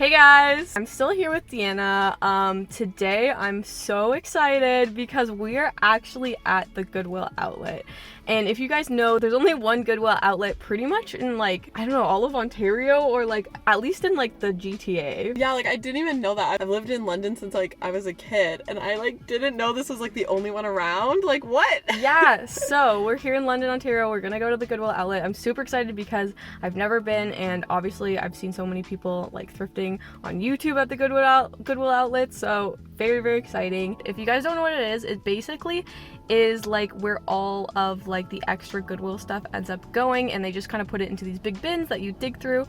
Hey guys! I'm still here with Deanna. Today I'm so excited because we are actually at the Goodwill Outlet. And if you guys know, there's only one Goodwill Outlet pretty much in like, I don't know, all of Ontario or like at least in like the GTA. Yeah, like I didn't even know that. I've lived in London since like I was a kid and I like didn't know this was like the only one around. Like what? Yeah, so we're here in London, Ontario. We're gonna go to the Goodwill Outlet. I'm super excited because I've never been, and obviously I've seen so many people like thrifting on YouTube at the Goodwill Outlet, so very, very exciting. If you guys don't know what it basically is like where all of like the extra Goodwill stuff ends up going, and they just kind of put it into these big bins that you dig through.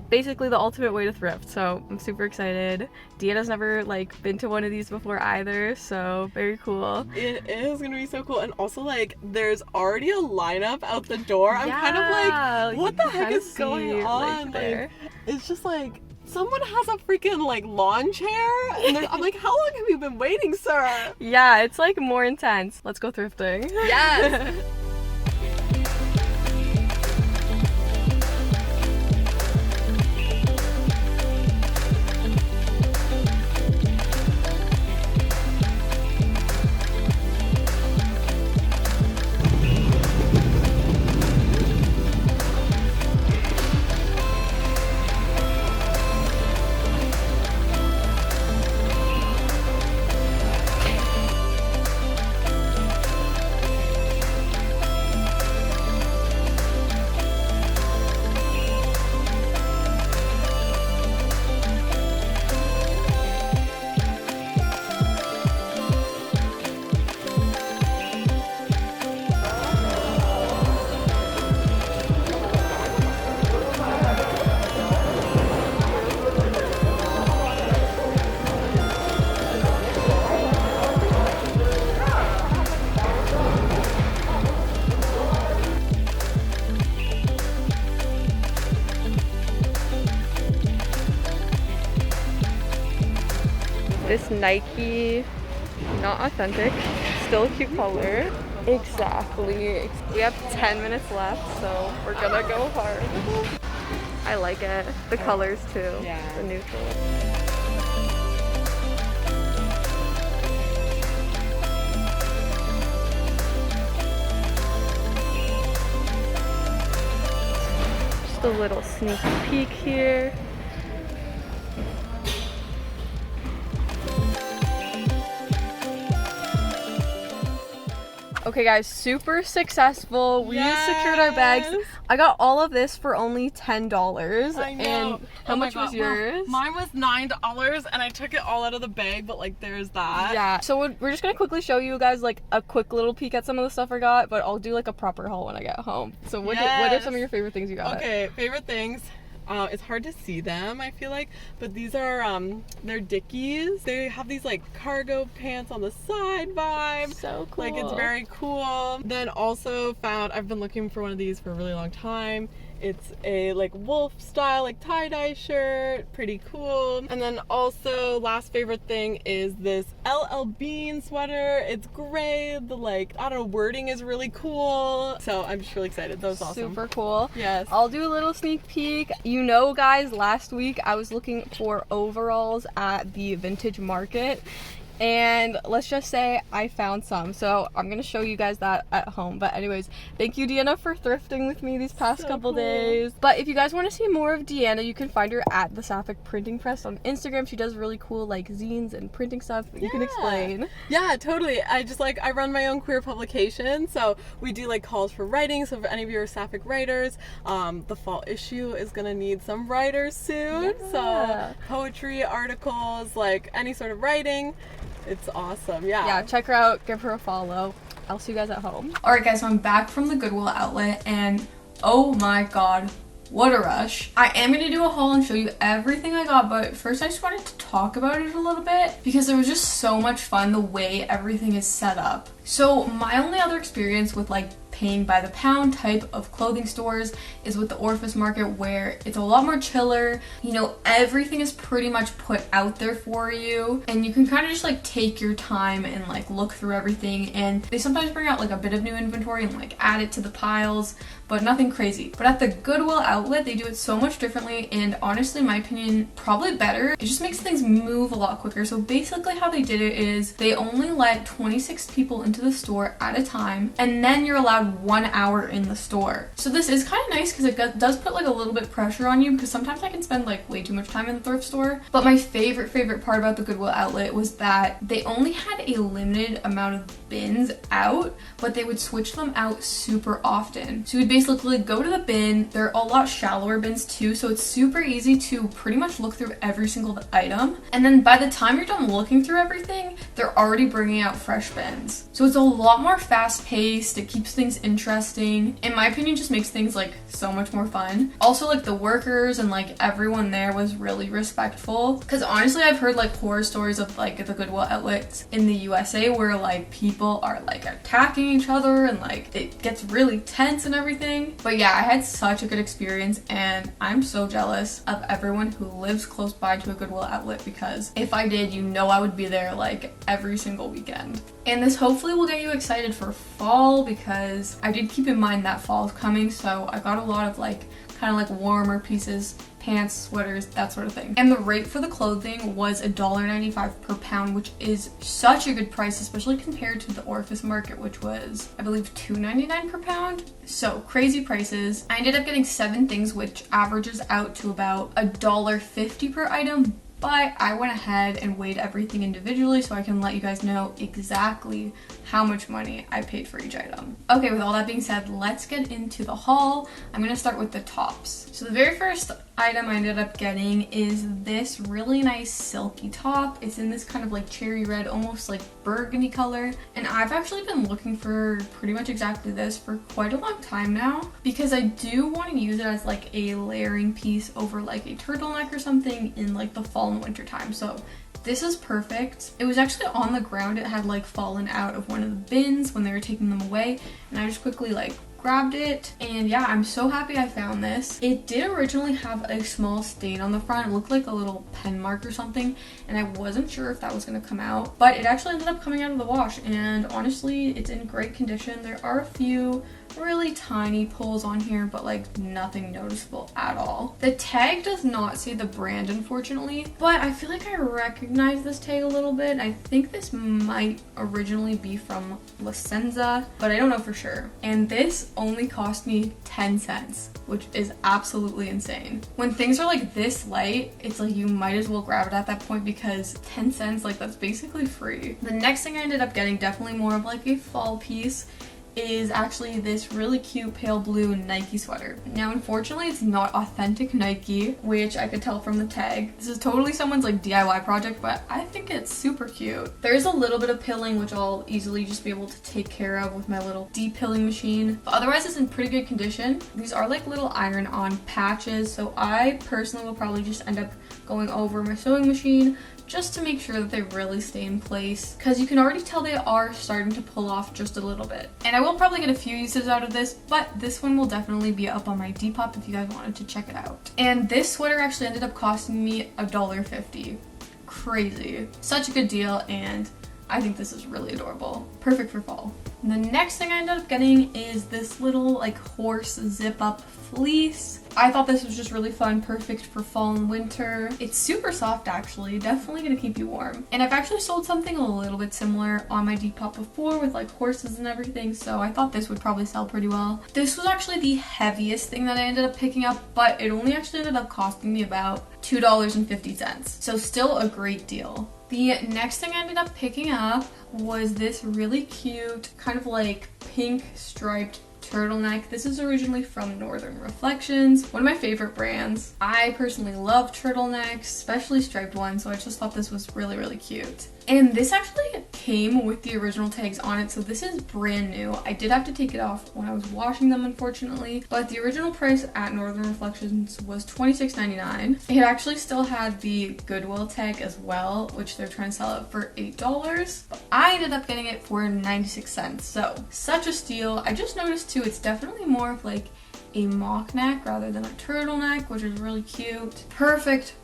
Basically the ultimate way to thrift, so I'm super excited. Deanna's never like been to one of these before either, so very cool. It is gonna be so cool. And also like there's already a lineup out the door. I'm kind of like, what the heck is going on? Like, it's just like someone has a freaking like lawn chair and I'm like, how long have you been waiting, sir? Yeah, it's like more intense. Let's go thrifting. Yes. This Nike, not authentic, still a cute color. Exactly. We have 10 minutes left, so we're gonna go hard. I like it. The colors too. Yeah. The neutral. Just a little sneak peek here. Okay guys, super successful. We secured our bags. I got all of this for only $10. I know. And how much was yours? Well, mine was $9 and I took it all out of the bag, but like there's that. Yeah, so we're just gonna quickly show you guys like a quick little peek at some of the stuff I got, but I'll do like a proper haul when I get home. So what are some of your favorite things you got? Okay, favorite things. It's hard to see them, I feel like, but these are they're Dickies. They have these like cargo pants on the side vibe. So cool. Like it's very cool. Then also I've been looking for one of these for a really long time. It's a like wolf style like tie-dye shirt, pretty cool. And then also last favorite thing is this LL Bean sweater. It's gray, the like, I don't know, wording is really cool. So I'm just really excited. That was awesome. Super cool. Yes. I'll do a little sneak peek. You know guys, last week I was looking for overalls at the vintage market, and let's just say I found some, so I'm gonna show you guys that at home. But anyways, thank you Deanna for thrifting with me these past couple days. But if you guys want to see more of Deanna, you can find her at the Sapphic Printing Press on Instagram. She does really cool like zines and printing stuff. You can explain. Yeah, totally. I run my own queer publication, so we do like calls for writing. So if any of you are Sapphic writers, the fall issue is gonna need some writers soon. Yeah. So poetry, articles, like any sort of writing. It's awesome. Yeah, check her out, give her a follow. I'll see you guys at home. Alright guys, so I'm back from the Goodwill Outlet, and oh my god, what a rush. I am going to do a haul and show you everything I got, but first I just wanted to talk about it a little bit because it was just so much fun the way everything is set up. So my only other experience with like paying by the pound type of clothing stores is with the Orifice Market, where it's a lot more chiller. You know, everything is pretty much put out there for you, and you can kind of just like take your time and like look through everything, and they sometimes bring out like a bit of new inventory and like add it to the piles, but nothing crazy. But at the Goodwill Outlet, they do it so much differently, and honestly, in my opinion, probably better. It just makes things move a lot quicker. So basically how they did it is they only let 26 people into the store at a time, and then you're allowed 1 hour in the store. So this is kind of nice because it does put like a little bit pressure on you, because sometimes I can spend like way too much time in the thrift store. But my favorite part about the Goodwill Outlet was that they only had a limited amount of bins out, but they would switch them out super often. So you would basically go to the bin. They're a lot shallower bins too, so it's super easy to pretty much look through every single item. And then by the time you're done looking through everything, they're already bringing out fresh bins. So it's a lot more fast paced. It keeps things interesting. In my opinion, just makes things like so much more fun. Also, like the workers and like everyone there was really respectful, because honestly I've heard like horror stories of like the Goodwill outlets in the USA where like people are like attacking each other and like it gets really tense and everything. But yeah, I had such a good experience, and I'm so jealous of everyone who lives close by to a Goodwill outlet, because if I did, you know, I would be there like every single weekend. And this hopefully will get you excited for fall, because I did keep in mind that fall is coming, so I got a lot of like kind of like warmer pieces, pants, sweaters, that sort of thing. And the rate for the clothing was $1.95 per pound, which is such a good price, especially compared to the Orifice Market, which was, I believe, $2.99 per pound. So crazy prices. I ended up getting 7 things, which averages out to about $1.50 per item. But I went ahead and weighed everything individually so I can let you guys know exactly how much money I paid for each item. Okay, with all that being said, let's get into the haul. I'm gonna start with the tops. So the very first item I ended up getting is this really nice silky top. It's in this kind of like cherry red, almost like burgundy color. And I've actually been looking for pretty much exactly this for quite a long time now, because I do want to use it as like a layering piece over like a turtleneck or something in like the fall and winter time. So this is perfect. It was actually on the ground. It had like fallen out of one of the bins when they were taking them away, and I just quickly like grabbed it, and yeah, I'm so happy I found this. It did originally have a small stain on the front. It looked like a little pen mark or something, and I wasn't sure if that was going to come out, but it actually ended up coming out of the wash, and honestly, it's in great condition. There are a few really tiny pulls on here, but like nothing noticeable at all. The tag does not say the brand, unfortunately, but I feel like I recognize this tag a little bit. I think this might originally be from La Senza, but I don't know for sure. And this only cost me 10 cents, which is absolutely insane. When things are like this light, it's like you might as well grab it at that point, because 10 cents, like that's basically free. The next thing I ended up getting, definitely more of like a fall piece, is actually this really cute pale blue Nike sweater. Now, unfortunately, it's not authentic Nike, which I could tell from the tag. This is totally someone's like DIY project, but I think it's super cute. There's a little bit of pilling, which I'll easily just be able to take care of with my little de-pilling machine. But otherwise, it's in pretty good condition. These are like little iron-on patches, so I personally will probably just end up going over my sewing machine just to make sure that they really stay in place, because you can already tell they are starting to pull off just a little bit. And I will probably get a few uses out of this, but this one will definitely be up on my Depop if you guys wanted to check it out. And this sweater actually ended up costing me $1.50. Crazy. Such a good deal, and I think this is really adorable. Perfect for fall. And the next thing I ended up getting is this little like horse zip up fleece. I thought this was just really fun, perfect for fall and winter. It's super soft actually, definitely gonna keep you warm. And I've actually sold something a little bit similar on my Depop before with like horses and everything, so I thought this would probably sell pretty well. This was actually the heaviest thing that I ended up picking up, but it only actually ended up costing me about $2.50, so still a great deal. The next thing I ended up picking up was this really cute kind of like pink striped turtleneck. This is originally from Northern Reflections, one of my favorite brands. I personally love turtlenecks, especially striped ones, so I just thought this was really, really cute. And this actually came with the original tags on it, so this is brand new. I did have to take it off when I was washing them, unfortunately, but the original price at Northern Reflections was $26.99. It actually still had the Goodwill tag as well, which they're trying to sell it for $8, but I ended up getting it for 96 cents, so such a steal. I just noticed too, it's definitely more of like a mock neck rather than a turtleneck, which is really cute. Perfect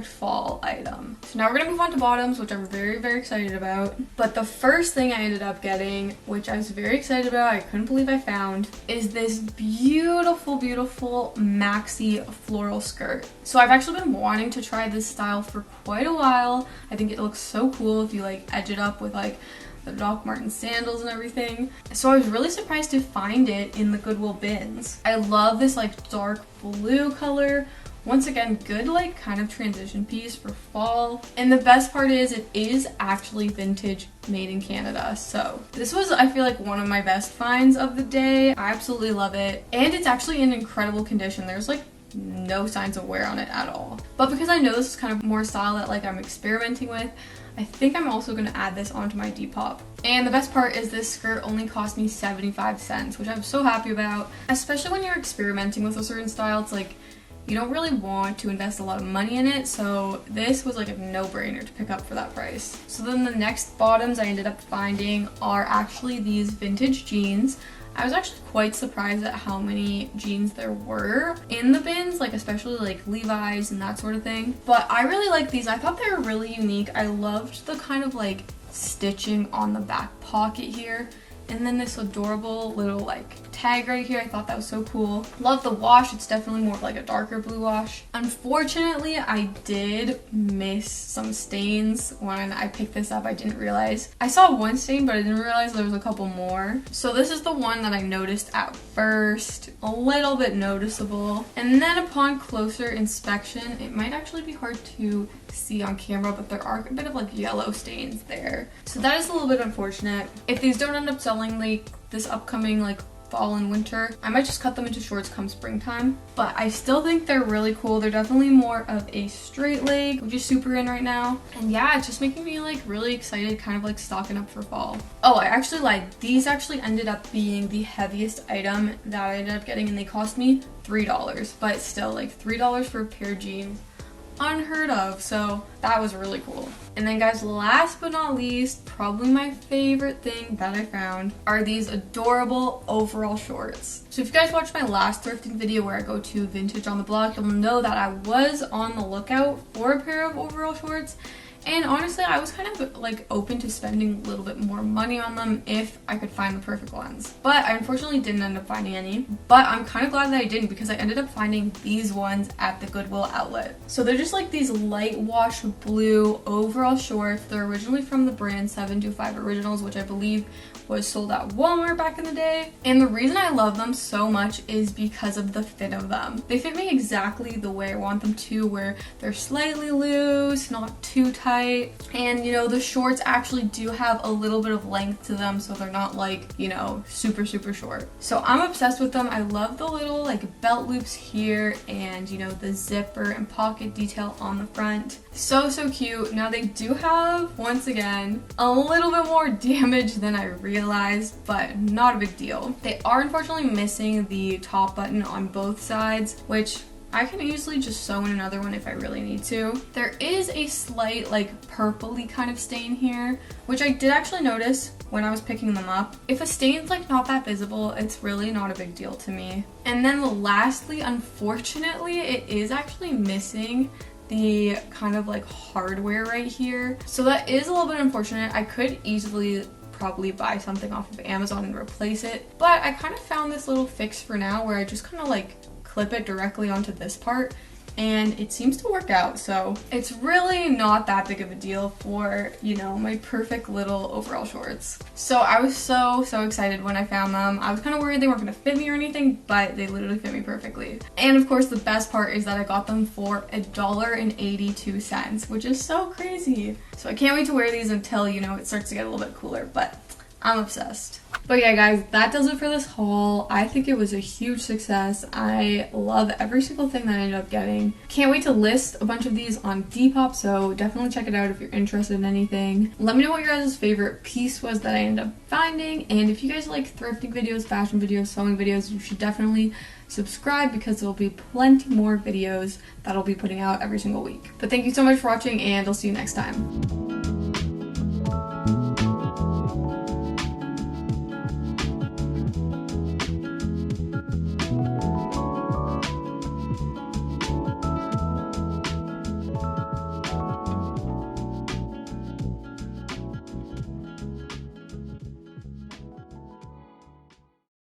fall item. So now we're gonna move on to bottoms, which I'm very, very excited about. But the first thing I ended up getting, which I was very excited about, I couldn't believe I found, is this beautiful, beautiful maxi floral skirt. So I've actually been wanting to try this style for quite a while. I think it looks so cool if you like edge it up with like the Doc Marten sandals and everything. So I was really surprised to find it in the Goodwill bins. I love this like dark blue color. Once again, good like kind of transition piece for fall. And the best part is it is actually vintage, made in Canada. So this was, I feel like, one of my best finds of the day. I absolutely love it. And it's actually in incredible condition. There's like no signs of wear on it at all. But because I know this is kind of more style that like I'm experimenting with, I think I'm also going to add this onto my Depop. And the best part is this skirt only cost me 75 cents, which I'm so happy about. Especially when you're experimenting with a certain style, it's like you don't really want to invest a lot of money in it, so this was like a no-brainer to pick up for that price. So then the next bottoms I ended up finding are actually these vintage jeans. I was actually quite surprised at how many jeans there were in the bins, like especially like Levi's and that sort of thing. But I really like these. I thought they were really unique. I loved the kind of like stitching on the back pocket here. And then this adorable little like tag right here. I thought that was so cool. Love the wash. It's definitely more of like a darker blue wash. Unfortunately, I did miss some stains when I picked this up. I didn't realize. I saw one stain, but I didn't realize there was a couple more. So this is the one that I noticed at first. A little bit noticeable. And then upon closer inspection, it might actually be hard to see on camera, but there are a bit of like yellow stains there. So that is a little bit unfortunate. If these don't end up selling like this upcoming like fall and winter, I might just cut them into shorts come springtime. But I still think they're really cool. They're definitely more of a straight leg, which is super in right now. And yeah, it's just making me like really excited, kind of like stocking up for fall. Oh, I actually lied. These actually ended up being the heaviest item that I ended up getting, and they cost me $3. But still, like $3 for a pair of jeans, unheard of. So that was really cool. And then guys, last but not least, probably my favorite thing that I found are these adorable overall shorts. So if you guys watched my last thrifting video where I go to vintage on the block, you'll know that I was on the lookout for a pair of overall shorts. And honestly, I was kind of like open to spending a little bit more money on them if I could find the perfect ones. But I unfortunately didn't end up finding any. But I'm kind of glad that I didn't, because I ended up finding these ones at the Goodwill Outlet. So they're just like these light wash blue overall shorts. They're originally from the brand 725 Originals, which I believe was sold at Walmart back in the day. And the reason I love them so much is because of the fit of them. They fit me exactly the way I want them to, where they're slightly loose, not too tight. And you know, the shorts actually do have a little bit of length to them, so they're not like, you know, super short. So I'm obsessed with them. I love the little like belt loops here, and you know, the zipper and pocket detail on the front. So cute. Now they do have, once again, a little bit more damage than I realized, but not a big deal. They are unfortunately missing the top button on both sides, which I can easily just sew in another one if I really need to. There is a slight like purpley kind of stain here, which I did actually notice when I was picking them up. If a stain's like not that visible, it's really not a big deal to me. And then lastly, unfortunately, it is actually missing the kind of like hardware right here. So that is a little bit unfortunate. I could easily probably buy something off of Amazon and replace it, but I kind of found this little fix for now where I just kind of like clip it directly onto this part, and it seems to work out. So it's really not that big of a deal for, you know, my perfect little overall shorts. So I was so excited when I found them. I was kind of worried they weren't going to fit me or anything, but they literally fit me perfectly. And of course, the best part is that I got them for $1.82, which is so crazy. So I can't wait to wear these until, you know, it starts to get a little bit cooler, but I'm obsessed. But yeah, guys, that does it for this haul. I think it was a huge success. I love every single thing that I ended up getting. Can't wait to list a bunch of these on Depop, so definitely check it out if you're interested in anything. Let me know what your guys' favorite piece was that I ended up finding, and if you guys like thrifting videos, fashion videos, sewing videos, you should definitely subscribe because there will be plenty more videos that I'll be putting out every single week. But thank you so much for watching, and I'll see you next time.